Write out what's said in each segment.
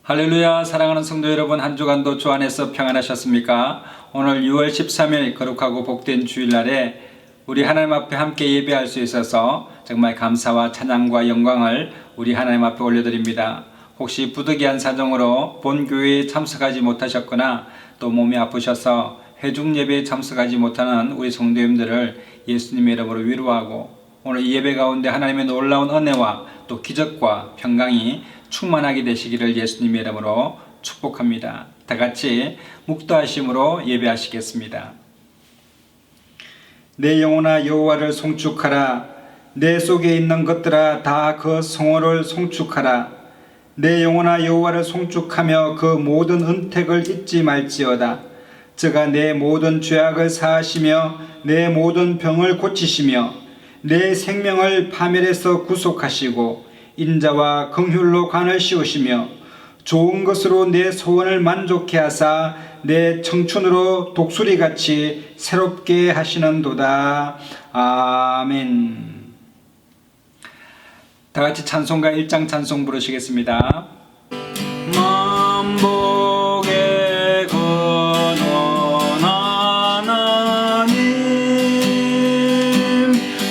할렐루야. 사랑하는 성도 여러분, 한 주간도 주 안에서 평안하셨습니까? 오늘 6월 13일 거룩하고 복된 주일날에 우리 하나님 앞에 함께 예배할 수 있어서 정말 감사와 찬양과 영광을 우리 하나님 앞에 올려드립니다. 혹시 부득이한 사정으로 본 교회에 참석하지 못하셨거나 또 몸이 아프셔서 회중 예배에 참석하지 못하는 우리 성도님들을 예수님의 이름으로 위로하고, 오늘 이 예배 가운데 하나님의 놀라운 은혜와 또 기적과 평강이 충만하게 되시기를 예수님의 이름으로 축복합니다. 다 같이 묵도하심으로 예배하시겠습니다. 내 영혼아 여호와를 송축하라. 내 속에 있는 것들아 다 그 성호를 송축하라. 내 영혼아 여호와를 송축하며 그 모든 은택을 잊지 말지어다. 저가 내 모든 죄악을 사하시며 내 모든 병을 고치시며 내 생명을 파멸에서 구속하시고 인자와 긍휼로 관을 씌우시며 좋은 것으로 내 소원을 만족케 하사 내 청춘으로 독수리같이 새롭게 하시는도다. 아멘. 다같이 찬송가 1장 찬송 부르시겠습니다. 만복의 근원 하나님,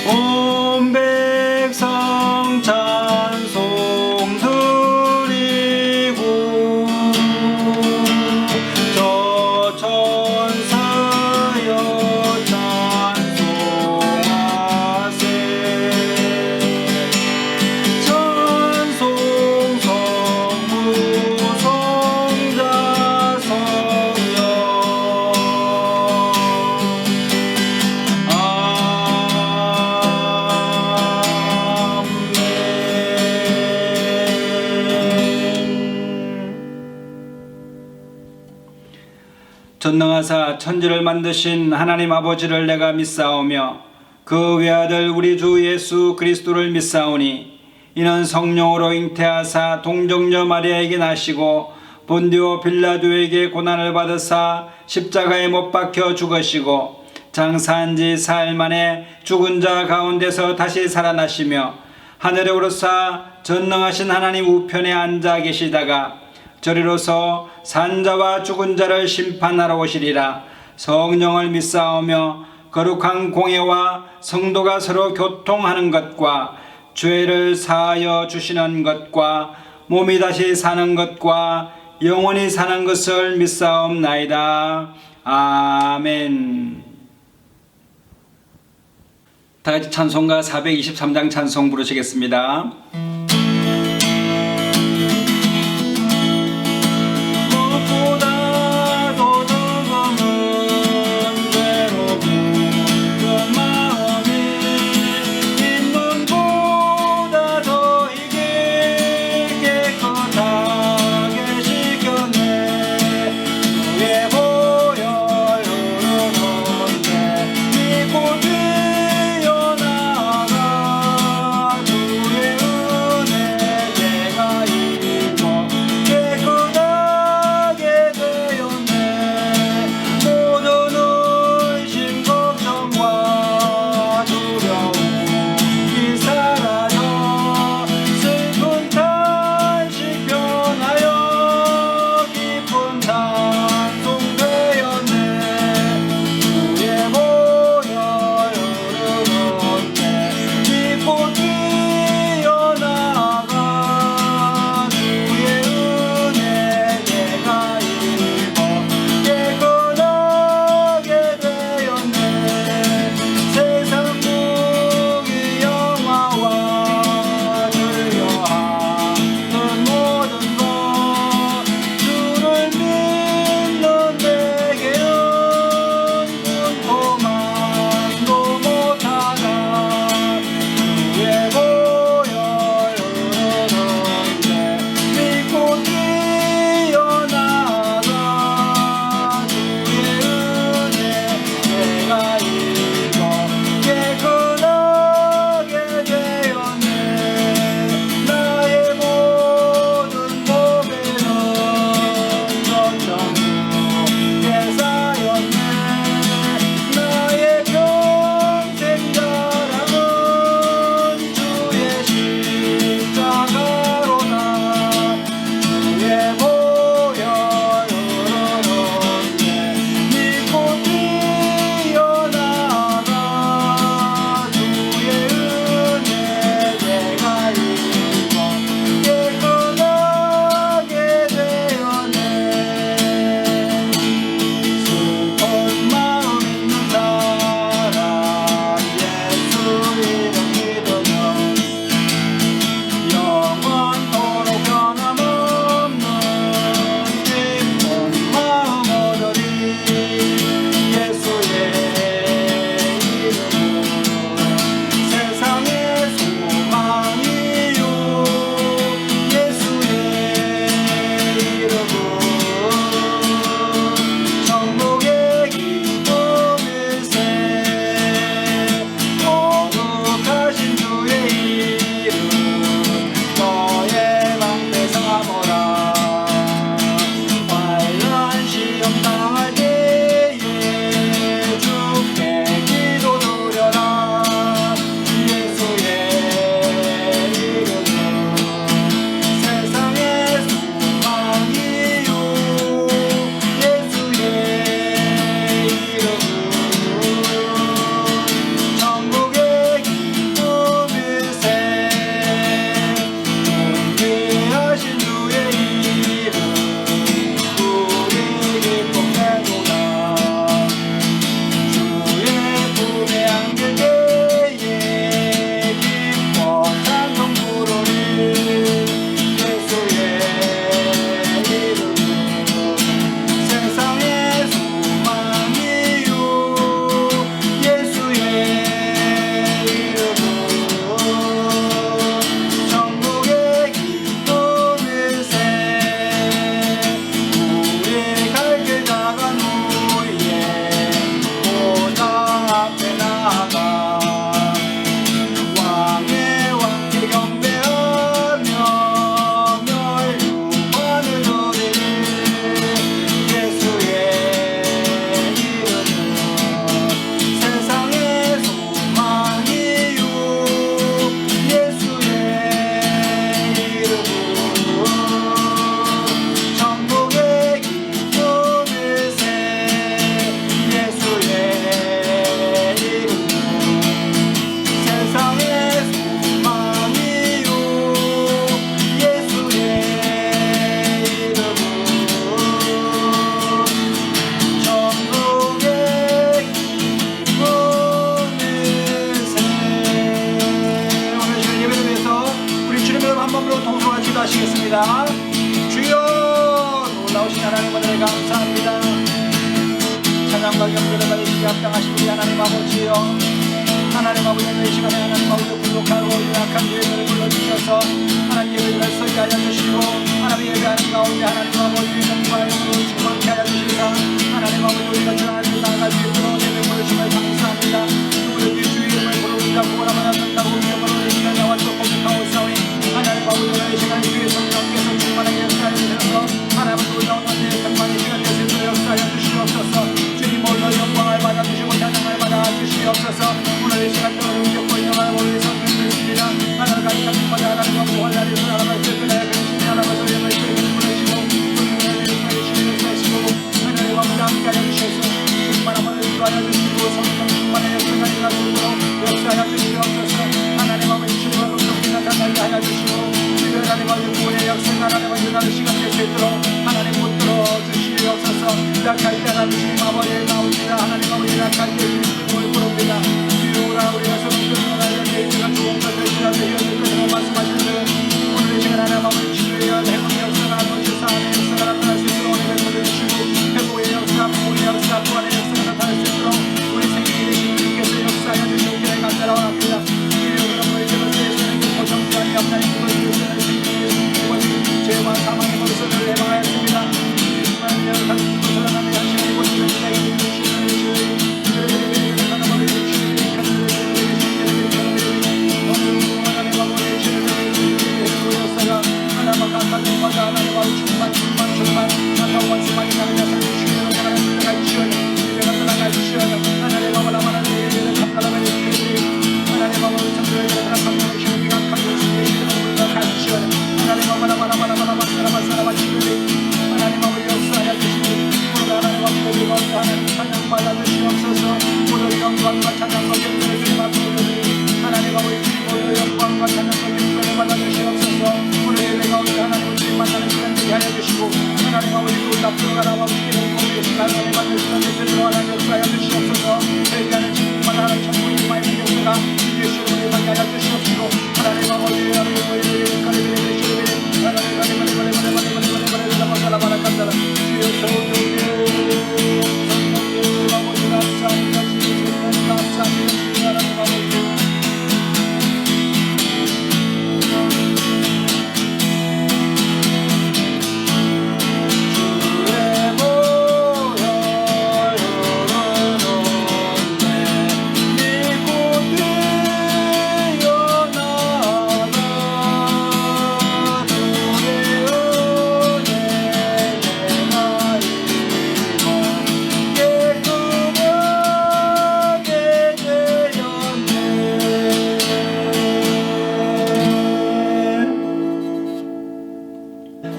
온 백성 찬송 드리고 저 천사여 찬송하세. 찬송 성부 성자 성령 전능하사 천지를 만드신 하나님 아버지를 내가 믿사오며 그 외아들 우리 주 예수 그리스도를 믿사오니, 이는 성령으로 잉태하사 동정녀 마리아에게 나시고 본디오 빌라도에게 고난을 받으사 십자가에 못 박혀 죽으시고 장사한 지 사흘 만에 죽은 자 가운데서 다시 살아나시며 하늘에 오르사 전능하신 하나님 우편에 앉아 계시다가 저리로서 산자와 죽은 자를 심판하러 오시리라. 성령을 믿사오며 거룩한 공예와 성도가 서로 교통하는 것과 죄를 사하여 주시는 것과 몸이 다시 사는 것과 영원히 사는 것을 믿사옵나이다. 아멘. 다같이 찬송가 423장 찬송 부르시겠습니다. 주의 경배를 받으시기 합당하신 우리 하나님 아버지여, 하나님 아버지 이 시간에 하나님 아버지 부족하고 약한 예배를 불러주셔서 하나님 예배를 서게 하여 주시고 하나님 예배하는 가운데 하나님 아버지 영광과 영으로 충만케 하여 주시사 하나님 아버지 우리가 주하나님 나아갈 수 있도록 예배 보내주심을 감사합니다. 누구든지 주의 이름을 부르자 구원하면 된다고 명으로 이 시간 나와 또 고백하오사오니 하나님 아버지 오늘 이 시간에 주의 성령께서 충만하게 역사하여 주셔서 하나님 놀라운 은혜의 평강의 시간 되시도록 역사하여 주시옵소서. 주님 홀로 영광을 받아주시고 찬양을 받아주시옵소서. 오늘 이 시간 동안 움직고 있는 하나님 성령을 드립니다. 하나님 같이 받아 하나님 아버지 환란에서 하나님 최근에 그리시니 하나님 소리를 부르시고 하나님 아버지 함께하여 주셔서 충만함을 인도하여 주시고 성령 충만의 역사가 일어나도록 역사하여 주시옵소서. 하나님 아버지 주님을 음성이 나타나게 하여 주시고 주의 하나님 아버지 구원의 역사가 하나님 아버지 일어나는 시간 될 수 있도록 하나님 붙들어 주시옵소서. 약할 때 하나님 주님 아버지 나옵니다. 하나님 아버지 약할 때 주님을 부릅니다. 주여라 우리가 성령을 하여 내가 좋은 것을 지나서 이어질 것을 말씀하시는 오늘 이 시간 하나님 아버지 주의 행운의 역사가 하나님의 안의 역사가 나타날 수 있도록 오늘 뱉어주시고 회복의 역사, 복의 역사, 구원의 역사가 나타날 수 있도록 우리 생명이 되신 주님께서 역사하여 주시옵기를 감사하고 합니다. 주여 우리 제물세에서는 고통자니 앞나의 그것을 주시는 생명의 죄와 사망의 모습을 해방하였습니다. 주님만을 가진 것을 하나님의 하시는 곳을 내가 주시는 주의 하나님 아버지 주님으로 영광과 찬양과 경배를 받아주시옵소서. 오늘 예배 가운데 하나님을 주님 만나는 시간 되게 하여 주시고 하나님 아버지 놀랍도록 하나님 아버지 기름 부으신 시간 하나님 만날 시간 되시도록 하나님 역사하여 주시옵소서. 회개하는 친구마다 하나님 천국의 마음의 역사가 예수로 우리에게 하여 주시옵시고 하나님 아버지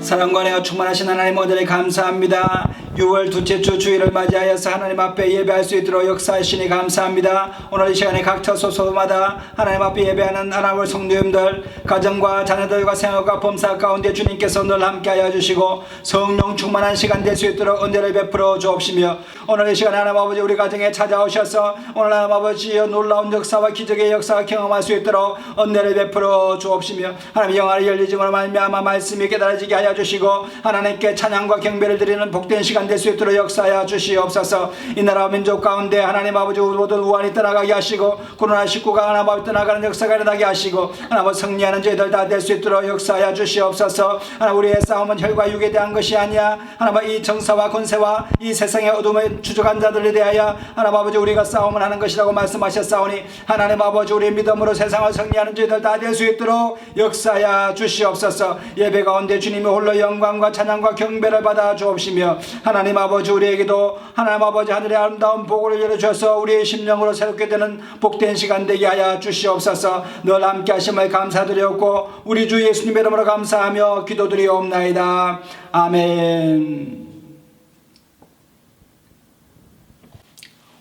사랑과 은혜가 충만하신 하나님 모델에 감사합니다. 6월 둘째 주 주일을 맞이하여서 하나님 앞에 예배할 수 있도록 역사하시니 감사합니다. 오늘 이 시간에 각처 소소마다 하나님 앞에 예배하는 하나님 성도님들 가정과 자녀들과 생활과 범사 가운데 주님께서 늘 함께하여 주시고 성령 충만한 시간 될 수 있도록 은혜를 베풀어 주옵시며 오늘 이 시간에 하나님 아버지 우리 가정에 찾아오셔서 오늘 하나님 아버지 놀라운 역사와 기적의 역사가 경험할 수 있도록 은혜를 베풀어 주옵시며 하나님 영화를 열리짐으로 말미암아 말씀이 깨달아지게 하여 주시고 하나님께 찬양과 경배를 드리는 복된 시간 될 수 있도록 역사하여 주시옵소서. 이 나라 민족 가운데 하나님 아버지 모든 우환이 떠나가게 하시고 코로나 19가 하나님 아버지 떠나가는 역사가 일어나게 하시고 하나님 아버지 승리하는 저희들 다 될 수 있도록 역사하여 주시옵소서. 하나님 우리의 싸움은 혈과 육에 대한 것이 아니야 하나님 이 정사와 권세와 이 세상의 어둠에 추적한 자들에 대하여 하나님 아버지 우리가 싸움을 하는 것이라고 말씀하셨사오니 하나님 아버지 우리의 믿음으로 세상을 승리하는 저희들 다 될 수 있도록 역사하여 주시옵소서. 예배 가운데 주님이 홀로 영광과 찬양과 경배를 받아 주옵시며 하나님 아버지 우리에게도 하나님 아버지 하늘의 아름다운 복을 열어주셔서 우리의 심령으로 새롭게 되는 복된 시간 되게 하여 주시옵소서. 늘 함께 하심을 감사드렸고 우리 주 예수님의 이름으로 감사하며 기도드리옵나이다. 아멘.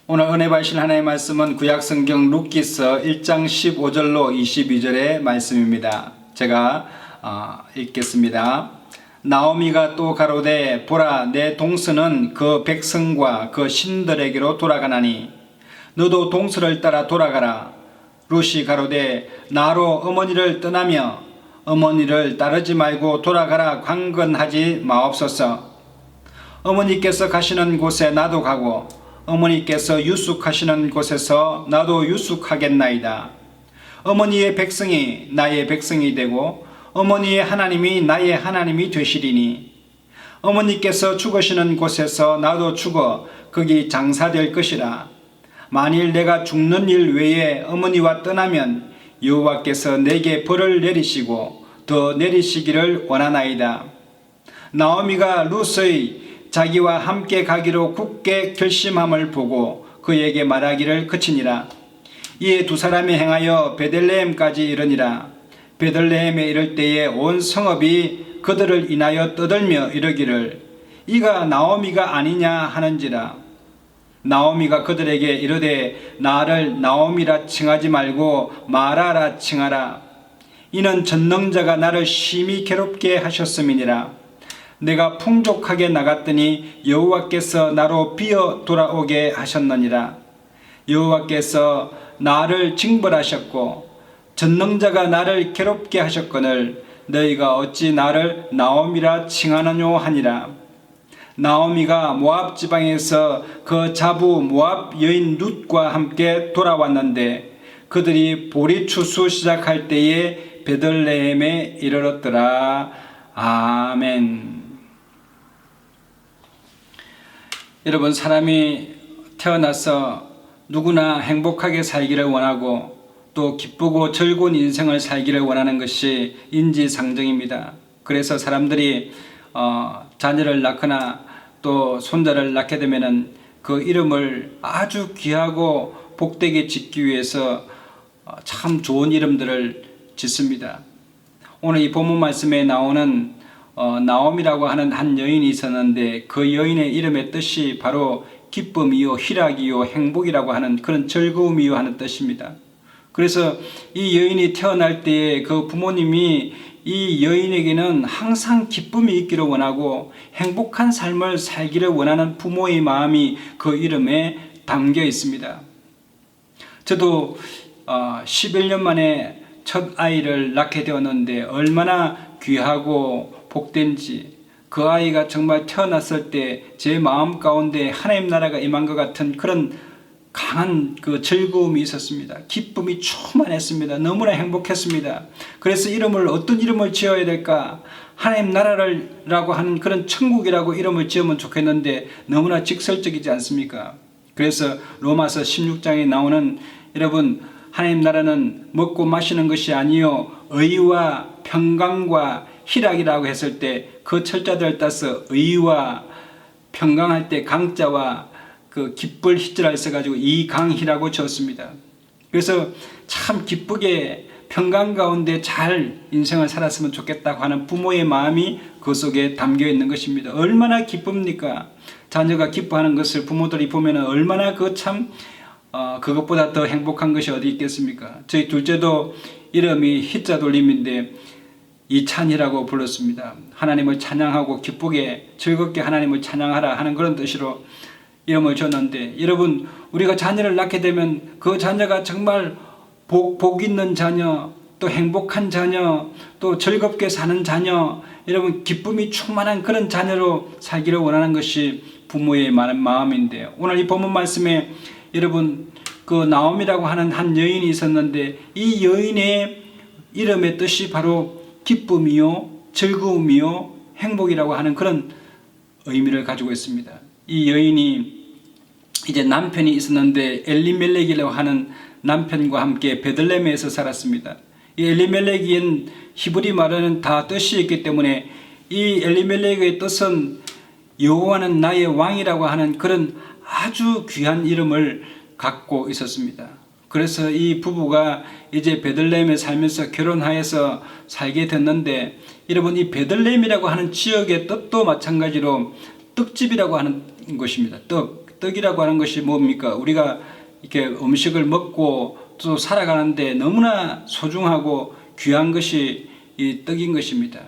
오늘 은혜 받으실 하나님의 말씀은 구약성경 룻기서 1장 15절로 22절의 말씀입니다. 제가 읽겠습니다. 나오미가 또 가로되 보라 내 동서는 그 백성과 그 신들에게로 돌아가나니 너도 동서를 따라 돌아가라. 룻이 가로되 나로 어머니를 떠나며 어머니를 따르지 말고 돌아가라 강건하지 마옵소서. 어머니께서 가시는 곳에 나도 가고 어머니께서 유숙하시는 곳에서 나도 유숙하겠나이다. 어머니의 백성이 나의 백성이 되고 어머니의 하나님이 나의 하나님이 되시리니 어머니께서 죽으시는 곳에서 나도 죽어 거기 장사될 것이라. 만일 내가 죽는 일 외에 어머니와 떠나면 여호와께서 내게 벌을 내리시고 더 내리시기를 원하나이다. 나오미가 룻의 자기와 함께 가기로 굳게 결심함을 보고 그에게 말하기를 그치니라. 이에 두 사람이 행하여 베들레헴까지 이르니라. 베들레헴에 이를 때에 온 성읍이 그들을 인하여 떠들며 이르기를 이가 나오미가 아니냐 하는지라. 나오미가 그들에게 이르되 나를 나오미라 칭하지 말고 마라라 칭하라. 이는 전능자가 나를 심히 괴롭게 하셨음이니라. 내가 풍족하게 나갔더니 여호와께서 나로 비어 돌아오게 하셨느니라. 여호와께서 나를 징벌하셨고 전능자가 나를 괴롭게 하셨거늘 너희가 어찌 나를 나오미라 칭하느뇨 하니라. 나오미가 모압 지방에서 그 자부 모압 여인 룻과 함께 돌아왔는데 그들이 보리추수 시작할 때에 베들레헴에 이르렀더라. 아멘. 여러분, 사람이 태어나서 누구나 행복하게 살기를 원하고 또 기쁘고 즐거운 인생을 살기를 원하는 것이 인지상정입니다. 그래서 사람들이 자녀를 낳거나 또 손자를 낳게 되면은 그 이름을 아주 귀하고 복되게 짓기 위해서 참 좋은 이름들을 짓습니다. 오늘 이 본문 말씀에 나오는 나옴이라고 하는 한 여인이 있었는데 그 여인의 이름의 뜻이 바로 기쁨이요 희락이요 행복이라고 하는 그런 즐거움이요 하는 뜻입니다. 그래서 이 여인이 태어날 때에 그 부모님이 이 여인에게는 항상 기쁨이 있기를 원하고 행복한 삶을 살기를 원하는 부모의 마음이 그 이름에 담겨 있습니다. 저도 11년 만에 첫 아이를 낳게 되었는데 얼마나 귀하고 복된지, 그 아이가 정말 태어났을 때 제 마음 가운데 하나님 나라가 임한 것 같은 그런 강한 그 즐거움이 있었습니다. 기쁨이 충만했습니다. 너무나 행복했습니다. 그래서 어떤 이름을 지어야 될까? 하나님 나라라고 하는 그런 천국이라고 이름을 지으면 좋겠는데 너무나 직설적이지 않습니까? 그래서 로마서 16장에 나오는 여러분, 하나님 나라는 먹고 마시는 것이 아니요 의와 평강과 희락이라고 했을 때 그 철자들을 따서 의와 평강할 때 강자와 그 기쁠 희자가 있어가지고 이강희라고 지었습니다. 그래서 참 기쁘게 평강 가운데 잘 인생을 살았으면 좋겠다고 하는 부모의 마음이 그 속에 담겨 있는 것입니다. 얼마나 기쁩니까? 자녀가 기뻐하는 것을 부모들이 보면 얼마나 그것보다 더 행복한 것이 어디 있겠습니까? 저희 둘째도 이름이 희자 돌림인데 이찬이라고 불렀습니다. 하나님을 찬양하고 기쁘게 즐겁게 하나님을 찬양하라 하는 그런 뜻으로 이름을 줬는데, 여러분, 우리가 자녀를 낳게 되면 그 자녀가 정말 복 있는 자녀, 또 행복한 자녀, 또 즐겁게 사는 자녀, 여러분 기쁨이 충만한 그런 자녀로 살기를 원하는 것이 부모의 마음인데, 오늘 이 본문 말씀에 여러분 그 나옴이라고 하는 한 여인이 있었는데 이 여인의 이름의 뜻이 바로 기쁨이요 즐거움이요 행복이라고 하는 그런 의미를 가지고 있습니다. 이 여인이 이제 남편이 있었는데 엘리멜렉이라고 하는 남편과 함께 베들레헴에서 살았습니다. 이 엘리멜렉인 히브리 말에는 다 뜻이 있기 때문에 이 엘리멜렉의 뜻은 여호와는 나의 왕이라고 하는 그런 아주 귀한 이름을 갖고 있었습니다. 그래서 이 부부가 이제 베들레헴에 살면서 결혼하여서 살게 됐는데, 여러분 이 베들레헴이라고 하는 지역의 뜻도 마찬가지로 떡집이라고 하는 것입니다. 떡이라고 하는 것이 뭡니까? 우리가 이렇게 음식을 먹고 또 살아가는데 너무나 소중하고 귀한 것이 이 떡인 것입니다.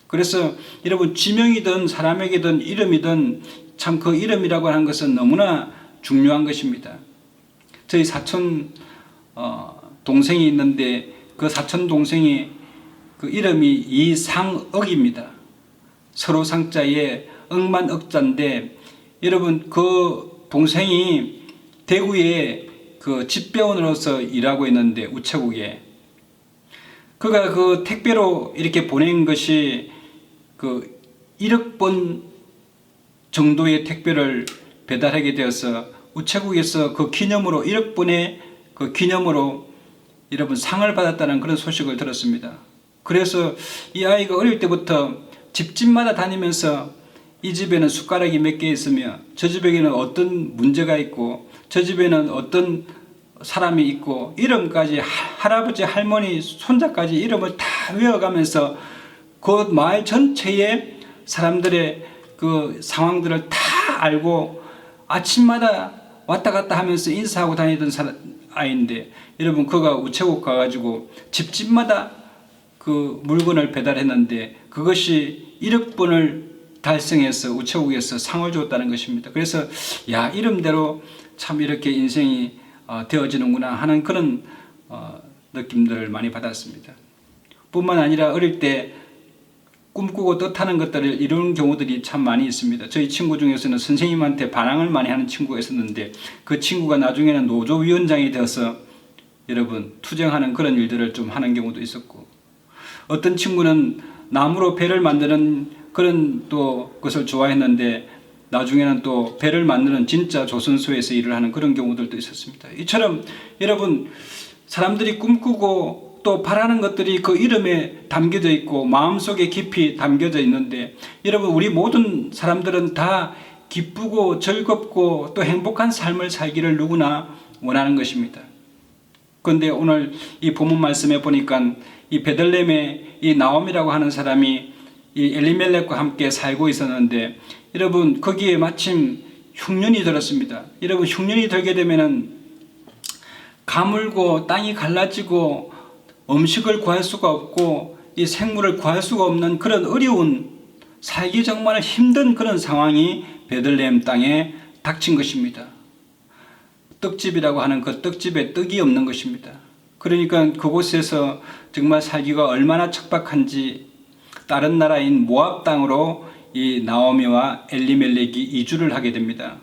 그래서 여러분 지명이든 사람에게든 이름이든 참 그 이름이라고 하는 것은 너무나 중요한 것입니다. 저희 사촌 동생이 있는데 그 사촌 동생이 그 이름이 이상억입니다. 서로 상자에 억만 억자인데, 여러분 그 동생이 대구에 그 집배원으로서 일하고 있는데 우체국에 그가 그 택배로 이렇게 보낸 것이 그 1억 번 정도의 택배를 배달하게 되어서 우체국에서 그 기념으로 1억 번의 그 기념으로 여러분 상을 받았다는 그런 소식을 들었습니다. 그래서 이 아이가 어릴 때부터 집집마다 다니면서 이 집에는 숟가락이 몇 개 있으며 저 집에는 어떤 문제가 있고 저 집에는 어떤 사람이 있고 이름까지 할아버지 할머니 손자까지 이름을 다 외워가면서 그 마을 전체의 사람들의 그 상황들을 다 알고 아침마다 왔다 갔다 하면서 인사하고 다니던 아이인데 여러분 그가 우체국 가가지고 집집마다 그 물건을 배달했는데 그것이 1억 번을 달성해서 우체국에서 상을 줬다는 것입니다. 그래서 야 이름대로 참 이렇게 인생이 되어지는구나 하는 그런 느낌들을 많이 받았습니다. 뿐만 아니라 어릴 때 꿈꾸고 뜻하는 것들을 이루는 경우들이 참 많이 있습니다. 저희 친구 중에서는 선생님한테 반항을 많이 하는 친구가 있었는데 그 친구가 나중에는 노조위원장이 되어서 여러분 투쟁하는 그런 일들을 좀 하는 경우도 있었고 어떤 친구는 나무로 배를 만드는 그런 또 것을 좋아했는데 나중에는 또 배를 만드는 진짜 조선소에서 일을 하는 그런 경우들도 있었습니다. 이처럼 여러분 사람들이 꿈꾸고 또 바라는 것들이 그 이름에 담겨져 있고 마음속에 깊이 담겨져 있는데 여러분 우리 모든 사람들은 다 기쁘고 즐겁고 또 행복한 삶을 살기를 누구나 원하는 것입니다. 그런데 오늘 이 본문 말씀에 보니까 이 베들레헴에 이 나옴이라고 하는 사람이 이 엘리멜렉과 함께 살고 있었는데 여러분 거기에 마침 흉년이 들었습니다. 여러분 흉년이 들게 되면은 가물고 땅이 갈라지고 음식을 구할 수가 없고 이 생물을 구할 수가 없는 그런 어려운 살기 정말 힘든 그런 상황이 베들레헴 땅에 닥친 것입니다. 떡집이라고 하는 그 떡집에 떡이 없는 것입니다. 그러니까 그곳에서 정말 살기가 얼마나 척박한지 다른 나라인 모압 땅으로 이 나오미와 엘리멜렉이 이주를 하게 됩니다.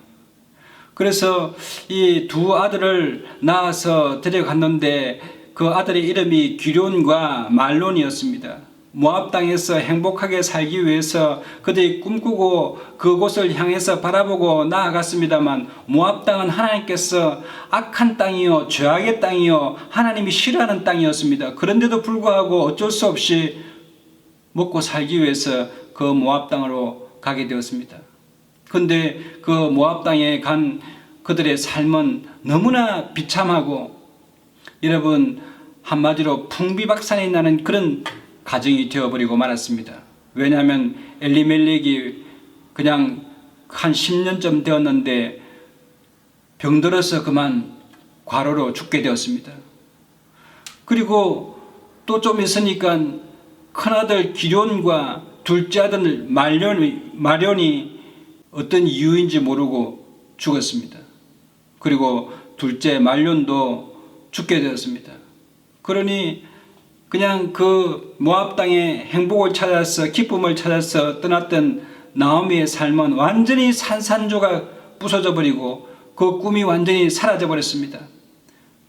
그래서 이 두 아들을 낳아서 데려갔는데 그 아들의 이름이 기럨과 말론이었습니다. 모압 땅에서 행복하게 살기 위해서 그들이 꿈꾸고 그곳을 향해서 바라보고 나아갔습니다만 모압 땅은 하나님께서 악한 땅이요 죄악의 땅이요 하나님이 싫어하는 땅이었습니다. 그런데도 불구하고 어쩔 수 없이 먹고 살기 위해서 그 모압 땅으로 가게 되었습니다. 그런데 그 모압 땅에 간 그들의 삶은 너무나 비참하고 여러분 한마디로 풍비박산이 나는 그런 가정이 되어버리고 말았습니다. 왜냐하면 엘리멜렉이 그냥 한 10년쯤 되었는데 병들어서 그만 과로로 죽게 되었습니다. 그리고 또 좀 있으니까 큰아들 기럨과 둘째 아들 마련이 어떤 이유인지 모르고 죽었습니다. 그리고 둘째 말론도 죽게 되었습니다. 그러니 그냥 그 모압 땅에 행복을 찾아서 기쁨을 찾아서 떠났던 나오미의 삶은 완전히 산산조각 부서져 버리고 그 꿈이 완전히 사라져 버렸습니다.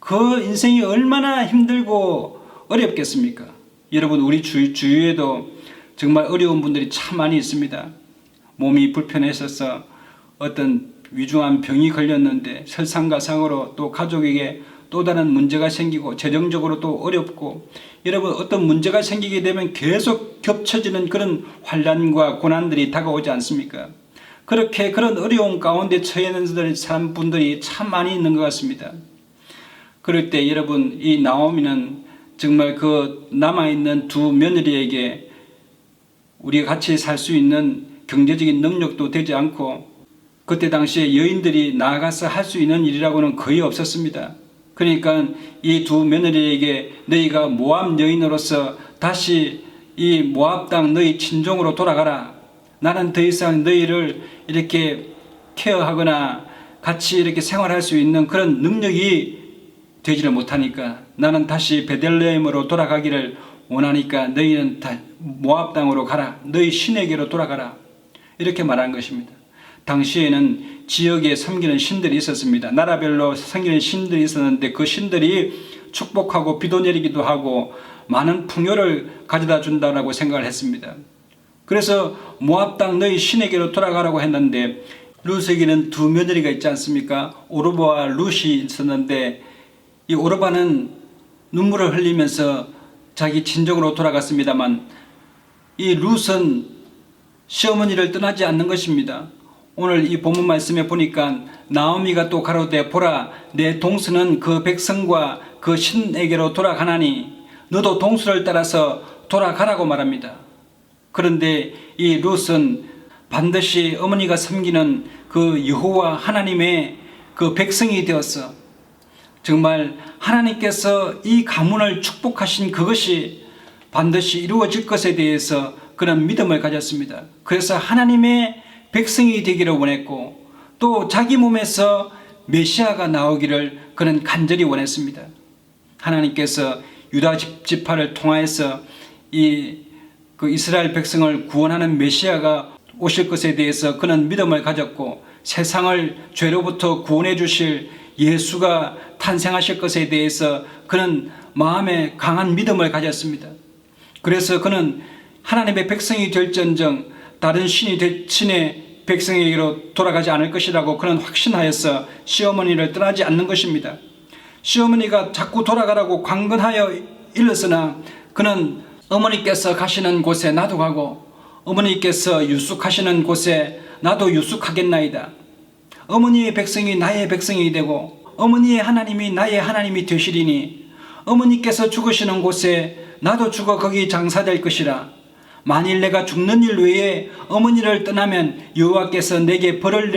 그 인생이 얼마나 힘들고 어렵겠습니까? 여러분 우리 주위에도 정말 어려운 분들이 참 많이 있습니다. 몸이 불편했어서 어떤 위중한 병이 걸렸는데 설상가상으로 또 가족에게 또 다른 문제가 생기고 재정적으로 또 어렵고 여러분 어떤 문제가 생기게 되면 계속 겹쳐지는 그런 환난과 고난들이 다가오지 않습니까? 그렇게 그런 어려운 가운데 처해 있는 사람분들이 참 많이 있는 것 같습니다. 그럴 때 여러분 이 나오미는 정말 그 남아있는 두 며느리에게 우리가 같이 살 수 있는 경제적인 능력도 되지 않고 그때 당시에 여인들이 나아가서 할 수 있는 일이라고는 거의 없었습니다. 그러니까 이 두 며느리에게 너희가 모압 여인으로서 다시 이 모압 땅 너희 친종으로 돌아가라. 나는 더 이상 너희를 이렇게 케어하거나 같이 이렇게 생활할 수 있는 그런 능력이 되지를 못하니까 나는 다시 베들레헴으로 돌아가기를 원하니까 너희는 다 모압 땅으로 가라. 너희 신에게로 돌아가라. 이렇게 말한 것입니다. 당시에는 지역에 섬기는 신들이 있었습니다. 나라별로 섬기는 신들이 있었는데 그 신들이 축복하고 비도 내리기도 하고 많은 풍요를 가져다 준다라고 생각을 했습니다. 그래서 모압 땅 너희 신에게로 돌아가라고 했는데 룻에게는 두 며느리가 있지 않습니까? 오르바와 룻이 있었는데 이 오르바는 눈물을 흘리면서 자기 친정으로 돌아갔습니다만 이 룻은 시어머니를 떠나지 않는 것입니다. 오늘 이 본문 말씀에 보니까 나오미가 또 가로되 보라 내 동수는 그 백성과 그 신에게로 돌아가나니 너도 동수를 따라서 돌아가라고 말합니다. 그런데 이 룻은 반드시 어머니가 섬기는 그 여호와 하나님의 그 백성이 되었어. 정말 하나님께서 이 가문을 축복하신 그것이 반드시 이루어질 것에 대해서 그런 믿음을 가졌습니다. 그래서 하나님의 백성이 되기를 원했고 또 자기 몸에서 메시아가 나오기를 그는 간절히 원했습니다. 하나님께서 유다 지파를 통하여서 그 이스라엘 백성을 구원하는 메시아가 오실 것에 대해서 그는 믿음을 가졌고 세상을 죄로부터 구원해 주실 예수가 탄생하실 것에 대해서 그는 마음에 강한 믿음을 가졌습니다. 그래서 그는 하나님의 백성이 될전정 다른 신의 백성에게로 돌아가지 않을 것이라고 그는 확신하여서 시어머니를 떠나지 않는 것입니다. 시어머니가 자꾸 돌아가라고 강건하여 일렀으나 그는 어머니께서 가시는 곳에 나도 가고 어머니께서 유숙하시는 곳에 나도 유숙하겠나이다. 어머니의 백성이 나의 백성이 되고 어머니의 하나님이 나의 하나님이 되시리니 어머니께서 죽으시는 곳에 나도 죽어 거기 장사될 것이라. 만일 내가 죽는 일 외에 어머니를 떠나면 여호와께서 내게 벌을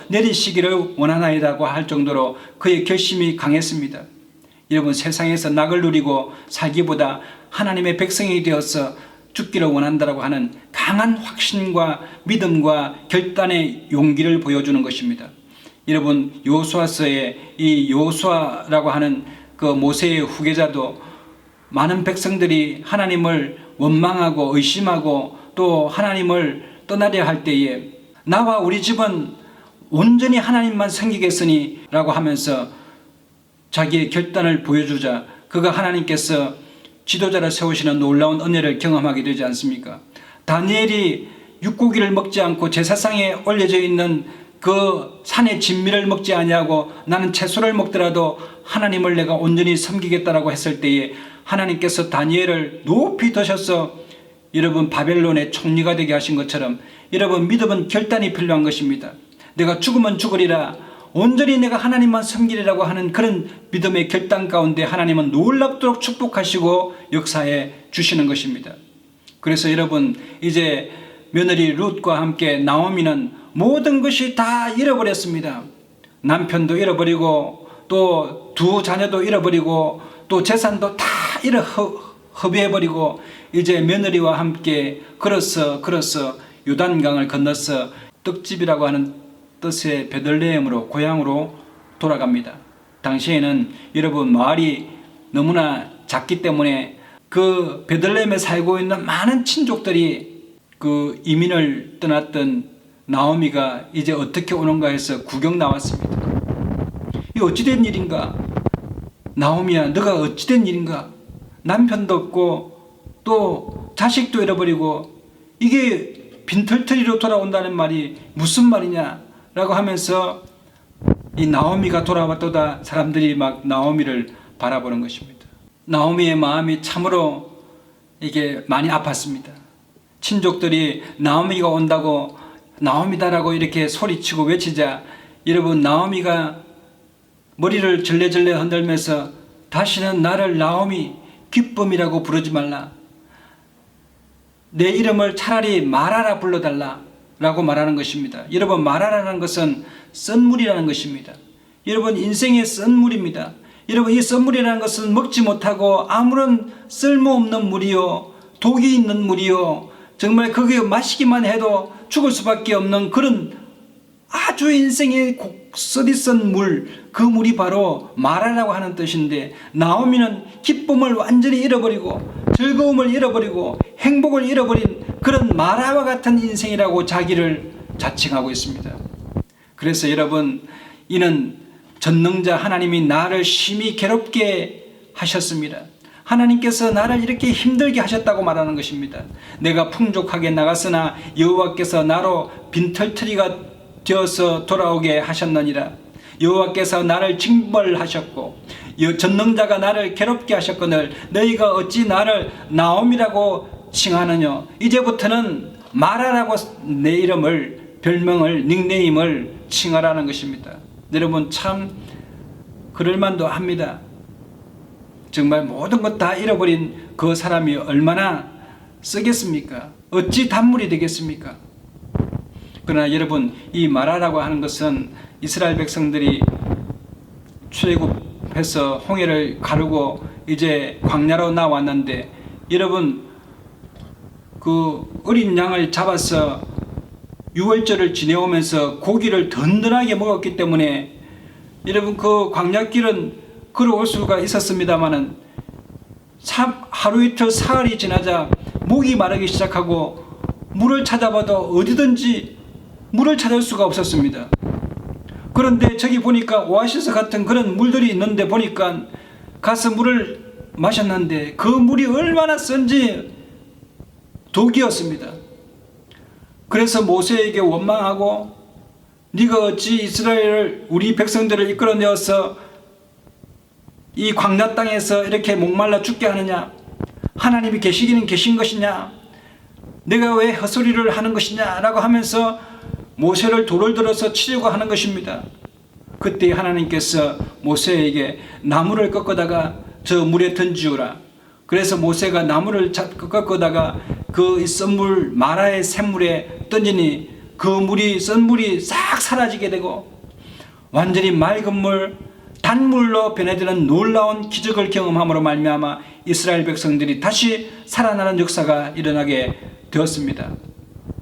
내리시기를 원하나이다고 할 정도로 그의 결심이 강했습니다. 여러분, 세상에서 낙을 누리고 살기보다 하나님의 백성이 되어서 죽기를 원한다고 하는 강한 확신과 믿음과 결단의 용기를 보여주는 것입니다. 여러분, 여호수아서에 이 여호수아라고 하는 그 모세의 후계자도 많은 백성들이 하나님을 원망하고 의심하고 또 하나님을 떠나려 할 때에 나와 우리 집은 온전히 하나님만 섬기겠으니 라고 하면서 자기의 결단을 보여주자 그가 하나님께서 지도자를 세우시는 놀라운 은혜를 경험하게 되지 않습니까? 다니엘이 육고기를 먹지 않고 제사상에 올려져 있는 그 산의 진미를 먹지 아니하고 나는 채소를 먹더라도 하나님을 내가 온전히 섬기겠다라고 했을 때에 하나님께서 다니엘을 높이 드셔서 여러분 바벨론의 총리가 되게 하신 것처럼 여러분 믿음은 결단이 필요한 것입니다. 내가 죽으면 죽으리라 온전히 내가 하나님만 섬기리라고 하는 그런 믿음의 결단 가운데 하나님은 놀랍도록 축복하시고 역사해 주시는 것입니다. 그래서 여러분 이제 며느리 룻과 함께 나오미는 모든 것이 다 잃어버렸습니다. 남편도 잃어버리고 또 두 자녀도 잃어버리고 또 재산도 다 허비해버리고 이제 며느리와 함께 걸어서 요단강을 건너서 떡집이라고 하는 뜻의 베들레헴으로 고향으로 돌아갑니다. 당시에는 여러분 마을이 너무나 작기 때문에 그 베들레헴에 살고 있는 많은 친족들이 그 이민을 떠났던 나오미가 이제 어떻게 오는가 해서 구경 나왔습니다. 이 어찌된 일인가? 나오미야 너가 어찌된 일인가? 남편도 없고 또 자식도 잃어버리고 이게 빈털터리로 돌아온다는 말이 무슨 말이냐 라고 하면서 이 나오미가 돌아왔도다 사람들이 막 나오미를 바라보는 것입니다. 나오미의 마음이 참으로 이게 많이 아팠습니다. 친족들이 나오미가 온다고 나오미다라고 이렇게 소리치고 외치자 여러분 나오미가 머리를 절레절레 흔들면서 다시는 나를 나오미 기쁨이라고 부르지 말라. 내 이름을 차라리 마라라 불러달라 라고 말하는 것입니다. 여러분 마라라는 것은 썬물이라는 것입니다. 여러분 인생의 썬물입니다. 여러분 이 썬물이라는 것은 먹지 못하고 아무런 쓸모없는 물이요 독이 있는 물이요 정말 그게 마시기만 해도 죽을 수밖에 없는 그런 아주 인생의 곡서리선 물, 그 물이 바로 마라라고 하는 뜻인데 나오미는 기쁨을 완전히 잃어버리고 즐거움을 잃어버리고 행복을 잃어버린 그런 마라와 같은 인생이라고 자기를 자칭하고 있습니다. 그래서 여러분, 이는 전능자 하나님이 나를 심히 괴롭게 하셨습니다. 하나님께서 나를 이렇게 힘들게 하셨다고 말하는 것입니다. 내가 풍족하게 나갔으나 여호와께서 나로 빈털터리가 되어서 돌아오게 하셨느니라. 여호와께서 나를 징벌하셨고 전능자가 나를 괴롭게 하셨거늘 너희가 어찌 나를 나옴이라고 칭하느냐. 이제부터는 마라라고 내 이름을, 별명을, 닉네임을 칭하라는 것입니다. 여러분, 참 그럴만도 합니다. 정말 모든 것 다 잃어버린 그 사람이 얼마나 쓰겠습니까? 어찌 단물이 되겠습니까? 그러나 여러분, 이 마라라고 하는 것은 이스라엘 백성들이 출애굽해서 홍해를 가르고 이제 광야로 나왔는데, 여러분, 그 어린 양을 잡아서 유월절을 지내오면서 고기를 든든하게 먹었기 때문에 여러분, 그 광야길은 걸어올 수가 있었습니다마는 하루 이틀 사흘이 지나자 목이 마르기 시작하고 물을 찾아봐도 어디든지 물을 찾을 수가 없었습니다. 그런데 저기 보니까 오아시스 같은 그런 물들이 있는데 보니까 가서 물을 마셨는데 그 물이 얼마나 쓴지 독이었습니다. 그래서 모세에게 원망하고 네가 어찌 이스라엘을, 우리 백성들을 이끌어내어서 이 광야 땅에서 이렇게 목말라 죽게 하느냐? 하나님이 계시기는 계신 것이냐? 내가 왜 헛소리를 하는 것이냐? 라고 하면서 모세를 돌을 들어서 치려고 하는 것입니다. 그때 하나님께서 모세에게 나무를 꺾어다가 저 물에 던지우라. 그래서 모세가 나무를 꺾어다가 그 썬물 마라의 샘물에 던지니 그 물이, 썬물이 싹 사라지게 되고 완전히 맑은 물, 단물로 변해드는 놀라운 기적을 경험함으로 말미암아 이스라엘 백성들이 다시 살아나는 역사가 일어나게 되었습니다.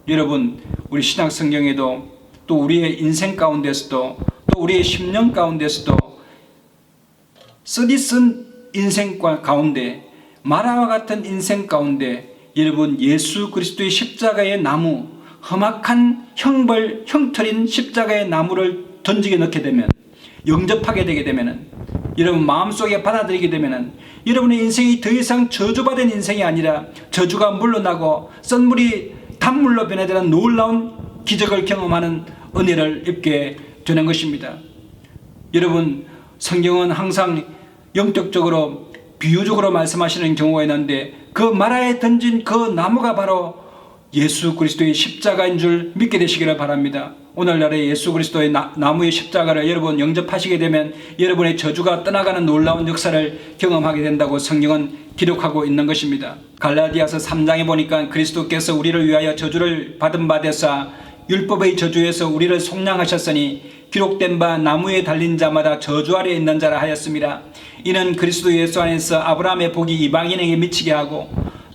여러분, 우리 신약 성경에도 또 우리의 인생 가운데서도 또 우리의 심령 가운데서도 쓰디쓴 인생 가운데, 마라와 같은 인생 가운데 여러분, 예수 그리스도의 십자가의 나무, 험악한 형털인 십자가의 나무를 던지게 넣게 되면, 영접하게 되게 되면은, 여러분 마음속에 받아들이게 되면은 여러분의 인생이 더 이상 저주받은 인생이 아니라 저주가 물러나고 썬물이 단물로 변해되는 놀라운 기적을 경험하는 은혜를 입게 되는 것입니다. 여러분, 성경은 항상 영적적으로 비유적으로 말씀하시는 경우가 있는데 그 마라에 던진 그 나무가 바로 예수 그리스도의 십자가인 줄 믿게 되시기를 바랍니다. 오늘날의 예수 그리스도의 나무의 십자가를 여러분 영접하시게 되면 여러분의 저주가 떠나가는 놀라운 역사를 경험하게 된다고 성경은 기록하고 있는 것입니다. 갈라디아서 3장에 보니까 그리스도께서 우리를 위하여 저주를 받은 바 되사 율법의 저주에서 우리를 속량하셨으니 기록된 바 나무에 달린 자마다 저주 아래 있는 자라 하였습니다. 이는 그리스도 예수 안에서 아브라함의 복이 이방인에게 미치게 하고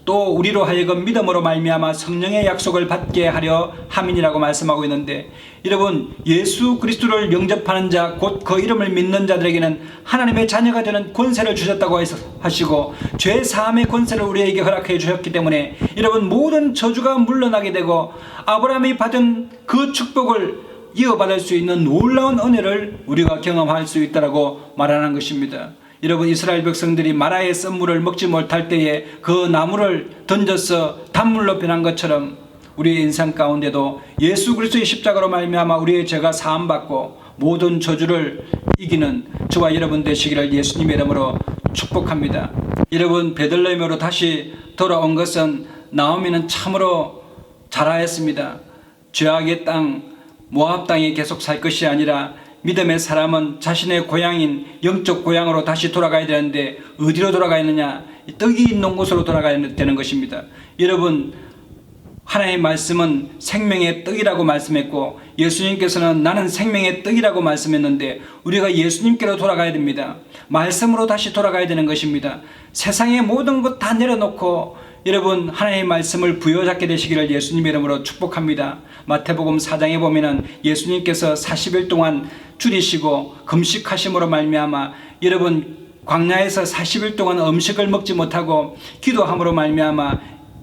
또 우리로 하여금 믿음으로 말미암아 성령의 약속을 받게 하려 함이니라고 말씀하고 있는데, 여러분, 예수 그리스도를 영접하는 자, 곧 그 이름을 믿는 자들에게는 하나님의 자녀가 되는 권세를 주셨다고 하시고 죄 사함의 권세를 우리에게 허락해 주셨기 때문에 여러분, 모든 저주가 물러나게 되고 아브라함이 받은 그 축복을 이어받을 수 있는 놀라운 은혜를 우리가 경험할 수 있다고 말하는 것입니다. 여러분, 이스라엘 백성들이 마라의 썬물을 먹지 못할 때에 그 나무를 던져서 단물로 변한 것처럼 우리의 인생 가운데도 예수 그리스도의 십자가로 말미암아 우리의 죄가 사함받고 모든 저주를 이기는 저와 여러분 되시기를 예수님의 이름으로 축복합니다. 여러분, 베들레헴으로 다시 돌아온 것은 나오미는 참으로 잘하였습니다. 죄악의 땅, 모압 땅에 계속 살 것이 아니라 믿음의 사람은 자신의 고향인 영적 고향으로 다시 돌아가야 되는데 어디로 돌아가야 하느냐? 떡이 있는 곳으로 돌아가야 되는 것입니다. 여러분, 하나님의 말씀은 생명의 떡이라고 말씀했고 예수님께서는 나는 생명의 떡이라고 말씀했는데 우리가 예수님께로 돌아가야 됩니다. 말씀으로 다시 돌아가야 되는 것입니다. 세상의 모든 것 다 내려놓고 여러분, 하나님의 말씀을 부여잡게 되시기를 예수님의 이름으로 축복합니다. 마태복음 4장에 보면은 예수님께서 40일 동안 줄이시고 금식하심으로 말미암아 여러분 광야에서 40일 동안 음식을 먹지 못하고 기도함으로 말미암아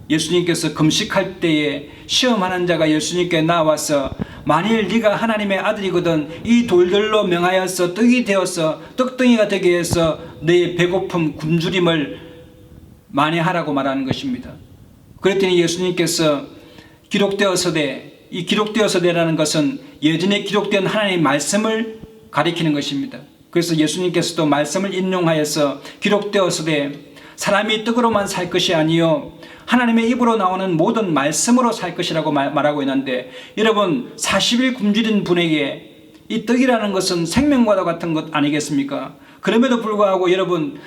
예수님께서 금식할 때에 시험하는 자가 예수님께 나와서 만일 네가 하나님의 아들이거든 이 돌들로 명하여서 떡이 되어서 떡덩이가 되게 해서 너의 배고픔 굶주림을 만회하라고 말하는 것입니다. 그랬더니 예수님께서 기록되어서되, 이 기록되어서되라는 것은 예전에 기록된 하나님의 말씀을 가리키는 것입니다. 그래서 예수님께서도 말씀을 인용하여서 기록되어서되 사람이 떡으로만 살 것이 아니요 하나님의 입으로 나오는 모든 말씀으로 살 것이라고 말하고 있는데, 여러분 40일 굶주린 분에게 이 떡이라는 것은 생명과도 같은 것 아니겠습니까? 그럼에도 불구하고 여러분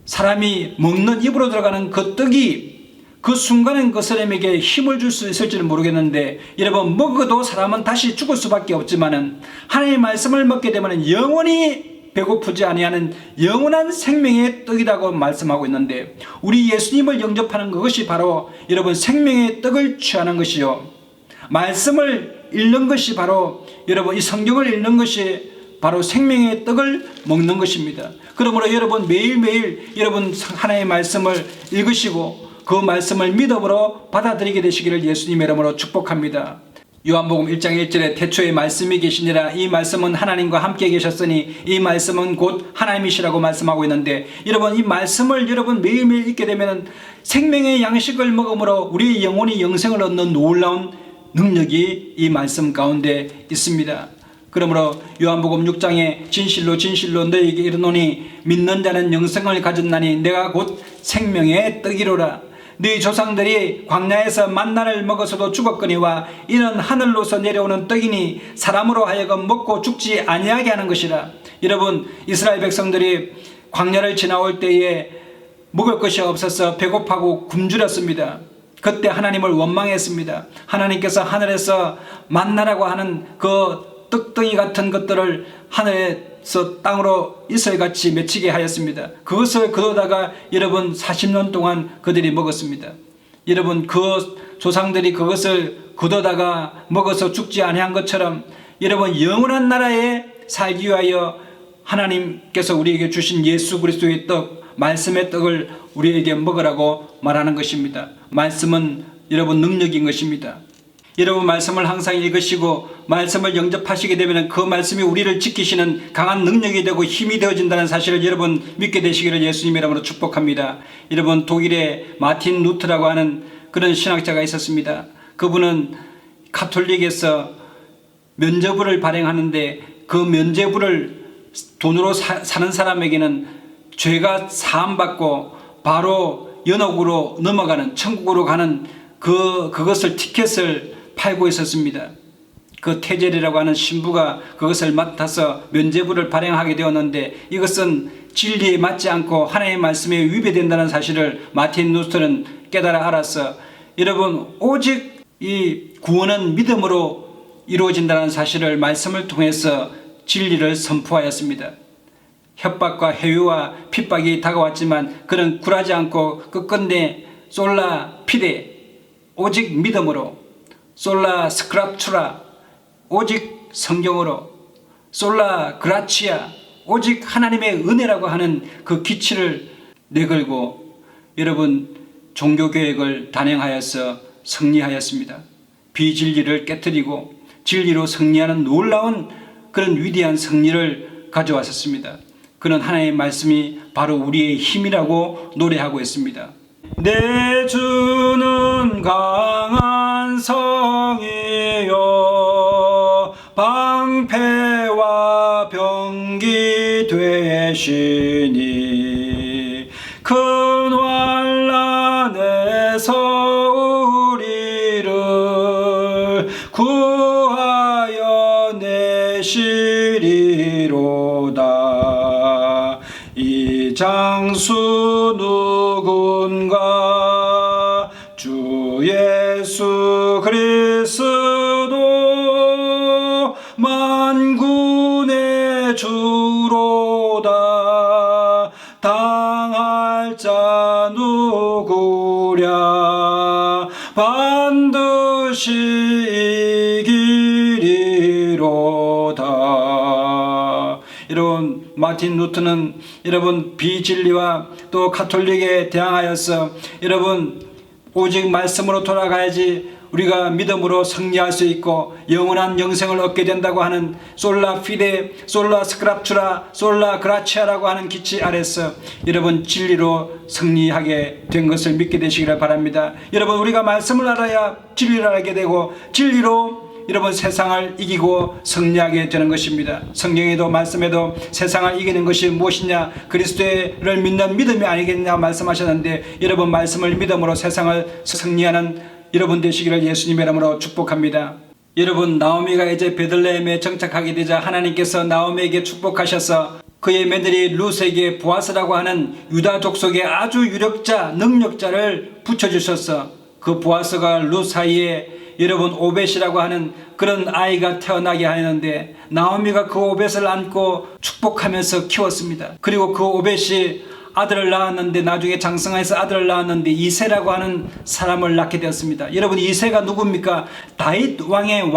사람이 먹는 입으로 들어가는 그 떡이 그 순간엔 그 사람에게 힘을 줄 수 있을지는 모르겠는데, 여러분 먹어도 사람은 다시 죽을 수밖에 없지만은 하나님의 말씀을 먹게 되면 영원히 배고프지 아니하는 영원한 생명의 떡이라고 말씀하고 있는데, 우리 예수님을 영접하는 그것이 바로 여러분 생명의 떡을 취하는 것이요, 말씀을 읽는 것이 바로 여러분 이 성경을 읽는 것이 바로 생명의 떡을 먹는 것입니다. 그러므로 여러분 매일매일 여러분 하나님의 말씀을 읽으시고 그 말씀을 믿음으로 받아들이게 되시기를 예수님의 이름으로 축복합니다. 요한복음 1장 1절에 태초에 말씀이 계시니라, 이 말씀은 하나님과 함께 계셨으니 이 말씀은 곧 하나님이시라고 말씀하고 있는데, 여러분 이 말씀을 여러분 매일매일 읽게 되면 생명의 양식을 먹음으로 우리의 영혼이 영생을 얻는 놀라운 능력이 이 말씀 가운데 있습니다. 그러므로 요한복음 6장에 진실로 진실로 너희에게 이르노니 믿는 자는 영생을 가졌나니 내가 곧 생명의 떡이로라. 너희 조상들이 광야에서 만나를 먹어서도 죽었거니와 이는 하늘로서 내려오는 떡이니 사람으로 하여금 먹고 죽지 아니하게 하는 것이라. 여러분 이스라엘 백성들이 광야를 지나올 때에 먹을 것이 없어서 배고파고 굶주렸습니다. 그때 하나님을 원망했습니다. 하나님께서 하늘에서 만나라고 하는 그 떡덩이 같은 것들을 하늘에서 땅으로 이슬같이 맺히게 하였습니다. 그것을 거두다가 여러분 40년 동안 그들이 먹었습니다. 여러분 그 조상들이 그것을 거두다가 먹어서 죽지 아니한 것처럼 여러분 영원한 나라에 살기 위하여 하나님께서 우리에게 주신 예수 그리스도의 떡, 말씀의 떡을 우리에게 먹으라고 말하는 것입니다. 말씀은 여러분 능력인 것입니다. 여러분 말씀을 항상 읽으시고 말씀을 영접하시게 되면 그 말씀이 우리를 지키시는 강한 능력이 되고 힘이 되어진다는 사실을 여러분 믿게 되시기를 예수님의 이름으로 축복합니다. 여러분 독일에 마틴 루트라고 하는 그런 신학자가 있었습니다. 그분은 가톨릭에서 면죄부를 발행하는데 그 면죄부를 돈으로 사는 사람에게는 죄가 사함받고 바로 연옥으로 넘어가는 천국으로 가는 그것을 티켓을 팔고 있었습니다. 그 테젤이라고 하는 신부가 그것을 맡아서 면죄부를 발행하게 되었는데, 이것은 진리에 맞지 않고 하나님의 말씀에 위배된다는 사실을 마틴 루터는 깨달아 알아서 여러분 오직 이 구원은 믿음으로 이루어진다는 사실을 말씀을 통해서 진리를 선포하였습니다. 협박과 해유와 핍박이 다가왔지만 그는 굴하지 않고 끝끝내 솔라 피데 오직 믿음으로, 솔라 스크랍투라 오직 성경으로, 솔라 그라치아 오직 하나님의 은혜라고 하는 그 기치를 내걸고 여러분 종교개혁을 단행하여서 승리하였습니다. 비진리를 깨뜨리고 진리로 승리하는 놀라운 그런 위대한 승리를 가져왔었습니다. 그는 하나님의 말씀이 바로 우리의 힘이라고 노래하고 있습니다. 내 주는 강한 성이요 방패와 병기 되시니 큰 환난에서 우리를 구하여 내시리로다. 이 장수 누군가 주 예수 그리스도 만군의 주로다. 당할 자 누구랴 반드시 이기리로다. 여러분 마틴 루터는 여러분 비진리와 또 가톨릭에 대항하여서 여러분 오직 말씀으로 돌아가야지 우리가 믿음으로 승리할 수 있고 영원한 영생을 얻게 된다고 하는 솔라 피데, 솔라 스크랍추라, 솔라 그라치아라고 하는 기치 아래서 여러분 진리로 승리하게 된 것을 믿게 되시기를 바랍니다. 여러분 우리가 말씀을 알아야 진리를 알게 되고 진리로 여러분 세상을 이기고 승리하게 되는 것입니다. 성경에도 말씀에도 세상을 이기는 것이 무엇이냐, 그리스도를 믿는 믿음이 아니겠냐 말씀하셨는데, 여러분 말씀을 믿음으로 세상을 승리하는 여러분 되시기를 예수님의 이름으로 축복합니다. 여러분 나오미가 이제 베들레헴에 정착하게 되자 하나님께서 나오미에게 축복하셔서 그의 며느리 룻에게 보아스라고 하는 유다 족속의 아주 유력자 능력자를 붙여주셔서 그 보아스가 룻 사이에 여러분 오벳이라고 하는 그런 아이가 태어나게 하였는데, 나오미가 그 오벳을 안고 축복하면서 키웠습니다. 그리고 그 오벳이 아들을 낳았는데 나중에 장성해서 아들을 낳았는데 이새라고 하는 사람을 낳게 되었습니다. 여러분 이새가 누굽니까? 다윗 왕의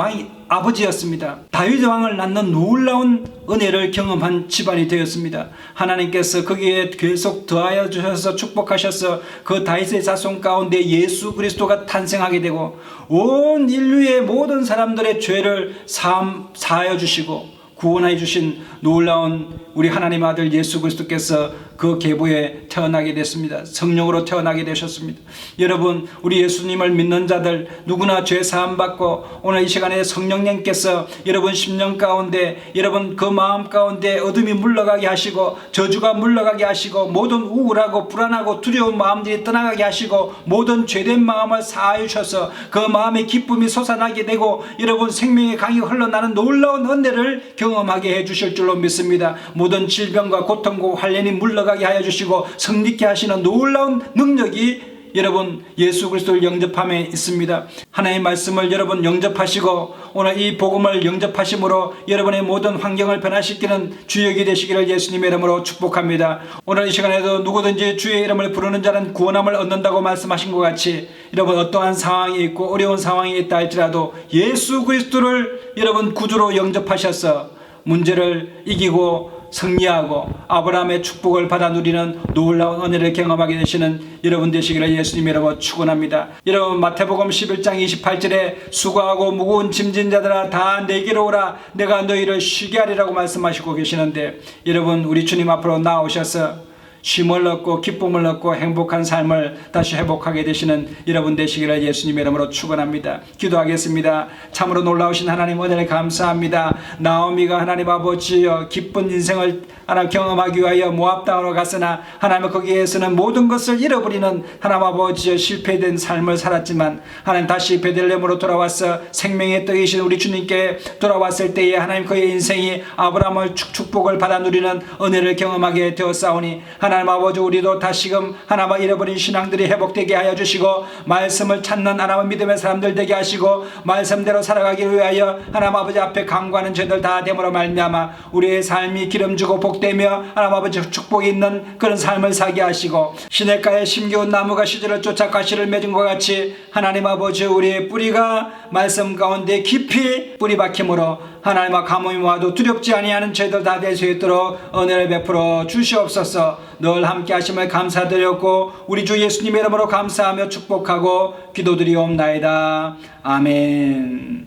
아버지였습니다. 다윗 왕을 낳는 놀라운 은혜를 경험한 집안이 되었습니다. 하나님께서 거기에 계속 더하여 주셔서 축복하셔서 그 다윗의 자손 가운데 예수 그리스도가 탄생하게 되고 온 인류의 모든 사람들의 죄를 사하여 주시고 구원해 주신 놀라운 우리 하나님 아들 예수 그리스도께서 그 계보에 태어나게 됐습니다. 성령으로 태어나게 되셨습니다. 여러분 우리 예수님을 믿는 자들 누구나 죄 사함 받고 오늘 이 시간에 성령님께서 여러분 심령 가운데 여러분 그 마음 가운데 어둠이 물러가게 하시고 저주가 물러가게 하시고 모든 우울하고 불안하고 두려운 마음들이 떠나가게 하시고 모든 죄된 마음을 사하여 주셔서 그 마음의 기쁨이 솟아나게 되고 여러분 생명의 강이 흘러나는 놀라운 은혜를 경험하게 해주실 줄로 믿습니다. 모든 질병과 고통과 환란이 물러가게 하여 주시고 성립케 하시는 놀라운 능력이 여러분 예수 그리스도를 영접함에 있습니다. 하나님의 말씀을 여러분 영접하시고 오늘 이 복음을 영접하심으로 여러분의 모든 환경을 변화시키는 주역이 되시기를 예수님의 이름으로 축복합니다. 오늘 이 시간에도 누구든지 주의 이름을 부르는 자는 구원함을 얻는다고 말씀하신 것 같이 여러분 어떠한 상황이 있고 어려운 상황이 있다 할지라도 예수 그리스도를 여러분 구주로 영접하셔서 문제를 이기고 승리하고 아브라함의 축복을 받아 누리는 놀라운 은혜를 경험하게 되시는 여러분 되시기를 예수님의 이름으로 축원합니다. 여러분 마태복음 11장 28절에 수고하고 무거운 짐진 자들아 다 내게로 오라 내가 너희를 쉬게 하리라고 말씀하시고 계시는데, 여러분 우리 주님 앞으로 나오셔서 쉼을 얻고 기쁨을 얻고 행복한 삶을 다시 회복하게 되시는 여러분 되시기를 예수님의 이름으로 축원합니다. 기도하겠습니다. 참으로 놀라우신 하나님 은혜를 감사합니다. 나오미가 하나님 아버지여 기쁜 인생을 하나님 경험하기 위하여 모압 땅으로 갔으나 하나님 거기에서는 모든 것을 잃어버리는 하나님 아버지여 실패된 삶을 살았지만 하나님 다시 베들레헴으로 돌아와서 생명의 떡이신 우리 주님께 돌아왔을 때에 하나님 그의 인생이 아브라함을 축복을 받아 누리는 은혜를 경험하게 되었사오니 하나님 아버지 우리도 다시금 하나님을 잃어버린 신앙들이 회복되게 하여 주시고 말씀을 찾는 하나님 믿음의 사람들 되게 하시고 말씀대로 살아가기 위하여 하나님 아버지 앞에 간구하는 죄들 다 됨으로 말미암아 우리의 삶이 기름지고 복되며 하나님 아버지 축복이 있는 그런 삶을 살게 하시고 시냇가에 심겨운 나무가 시절을 쫓아 가시를 맺은 것 같이 하나님 아버지 우리의 뿌리가 말씀 가운데 깊이 뿌리 박힘으로 하나님과 가뭄이 와도 두렵지 아니하는 죄들 다 될 수 있도록 은혜를 베풀어 주시옵소서. 늘 함께 하심을 감사드렸고 우리 주 예수님의 이름으로 감사하며 축복하고 기도드리옵나이다. 아멘.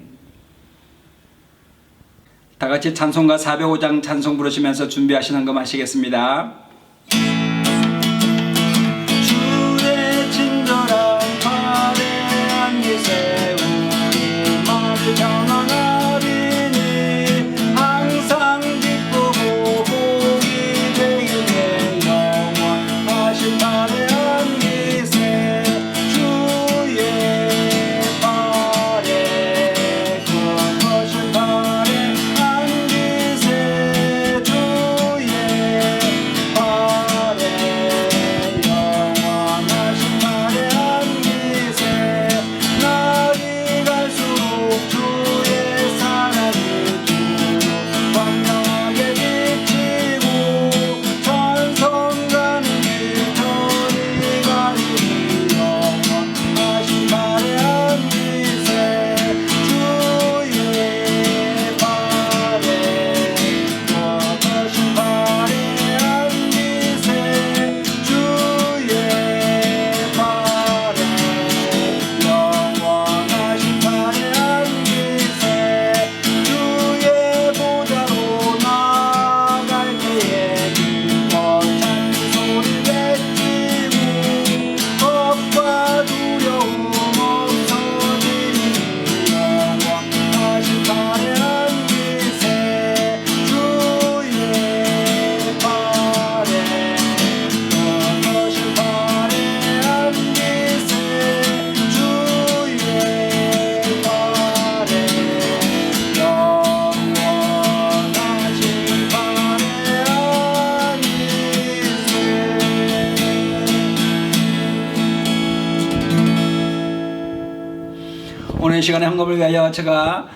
다 같이 찬송가 405장 찬송 부르시면서 준비하시는 거 마시겠습니다. 주의 친절한 팔에 안기 세우니 마음이 평안하리니 항상 기쁘고 복이 되기를 영원하신 팔에 안기세 주의 팔에 그것을 팔에 안기세 주의 이 시간에 헌금을 위하여 제가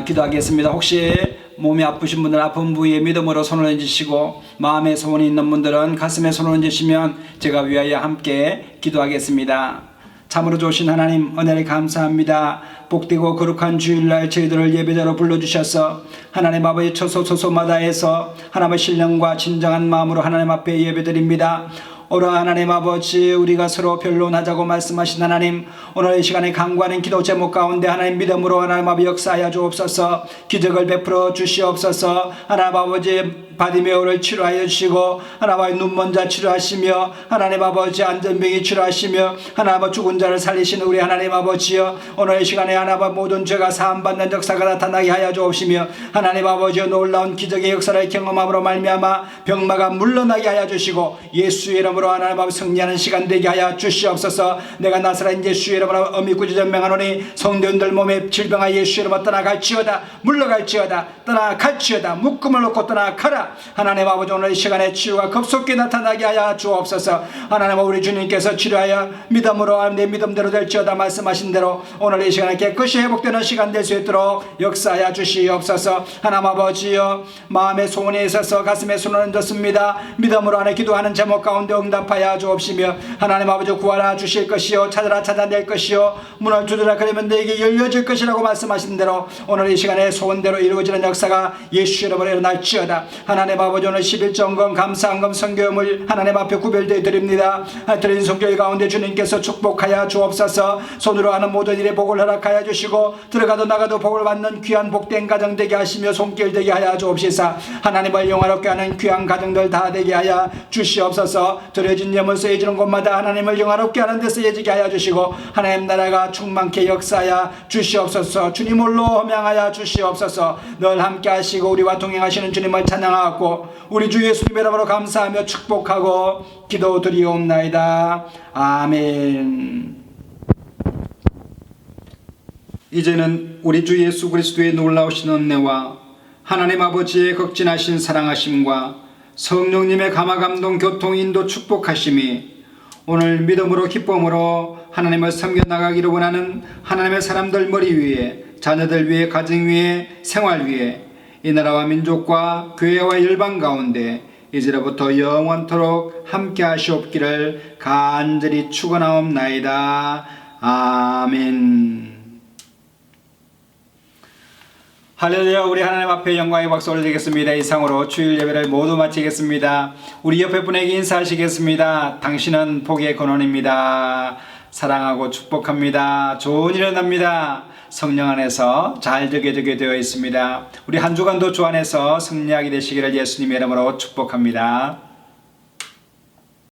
기도하겠습니다. 혹시 몸이 아프신 분들 아픈 부위에 믿음으로 손을 얹으시고 마음에 소원이 있는 분들은 가슴에 손을 얹으시면 제가 위하여 함께 기도하겠습니다. 참으로 좋으신 하나님 은혜를 감사합니다. 복되고 거룩한 주일날 저희들을 예배자로 불러주셔서 하나님 아버지 처소소소마다에서 하나님의 신령과 진정한 마음으로 하나님 앞에 예배드립니다. 오라 하나님 아버지, 우리가 서로 변론하자고 말씀하신 하나님, 오늘 이 시간에 간구하는 기도 제목 가운데 하나님 믿음으로 하나님 아버지 역사하여 주옵소서. 기적을 베풀어 주시옵소서. 하나님 아버지 바디메오를 치료하여 주시고 하나님 아버지 눈먼 자 치료하시며 하나님 아버지 안전병이 치료하시며 하나님 아버지 죽은 자를 살리시는 우리 하나님 아버지여, 오늘 이 시간에 하나님 아버지 모든 죄가 사함받는 역사가 나타나게 하여 주옵시며 하나님 아버지여 놀라운 기적의 역사를 경험함으로 말미암아 병마가 물러나게 하여 주시고 예수의 이름으로 하나님 아버지 승리하는 시간 되게 하여 주시옵소서. 내가 나사렛 예수의 이름으로 어미꾸지 전명하노니 성도들 몸에 질병아 예수의 이름으로 떠나갈지어다. 물러갈지어다. 떠나갈지어다. 묶음을 놓고 떠나가라. 하나님 아버지 오늘 이 시간에 치유가 급속히 나타나게 하여 주옵소서. 하나님 우리 주님께서 치료하여 믿음으로 내 믿음대로 될지어다 말씀하신 대로 오늘 이 시간에 깨끗이 회복되는 시간 될 수 있도록 역사하여 주시옵소서. 하나님 아버지여, 마음의 소원에 있어서 가슴에 손을 얹었습니다. 믿음으로 하나 기도하는 제목 가운데 응답하여 주옵시며 하나님 아버지 구하라 주실 것이요 찾아라 찾아낼 것이요 문을 두드라 그러면 너에게 열려질 것이라고 말씀하신 대로 오늘 이 시간에 소원대로 이루어지는 역사가 예수 이름으로 일어날지어다. 하나님 아버지 오늘 11정금 감사헌금 선교물 하나님 앞에 구별되어 드립니다. 드린 성교회 가운데 주님께서 축복하여 주옵소서. 손으로 하는 모든 일에 복을 허락하여 주시고 들어가도 나가도 복을 받는 귀한 복된 가정 되게 하시며 손길 되게 하여 주옵시사. 하나님을 영화롭게 하는 귀한 가정들 다 되게 하여 주시옵소서. 드려진 예물 쓰여지는 곳마다 하나님을 영화롭게 하는 데 쓰여지게 하여 주시고 하나님 나라가 충만케 역사하여 주시옵소서. 주님 홀로 허명하여 주시옵소서. 늘 함께 하시고 우리와 동행하시는 주님을 찬양하고 우리 주 예수님 이름으로 감사하며 축복하고 기도드리옵나이다. 아멘. 이제는 우리 주 예수 그리스도의 놀라우신 은혜와 하나님 아버지의 극진하신 사랑하심과 성령님의 감화감동 교통 인도 축복하심이 오늘 믿음으로 기쁨으로 하나님을 섬겨나가기를 원하는 하나님의 사람들 머리 위에, 자녀들 위에, 가정 위에, 생활 위에, 이 나라와 민족과 교회와 열방 가운데 이제로부터 영원토록 함께 하시옵기를 간절히 축원하옵나이다. 아멘. 할렐루야. 우리 하나님 앞에 영광의 박수 올리겠습니다. 이상으로 주일 예배를 모두 마치겠습니다. 우리 옆에 분에게 인사하시겠습니다. 당신은 복의 근원입니다. 사랑하고 축복합니다. 좋은 일이 납니다. 성령 안에서 잘 되게 되어 있습니다. 우리 한 주간도 주 안에서 승리하게 되시기를 예수님의 이름으로 축복합니다.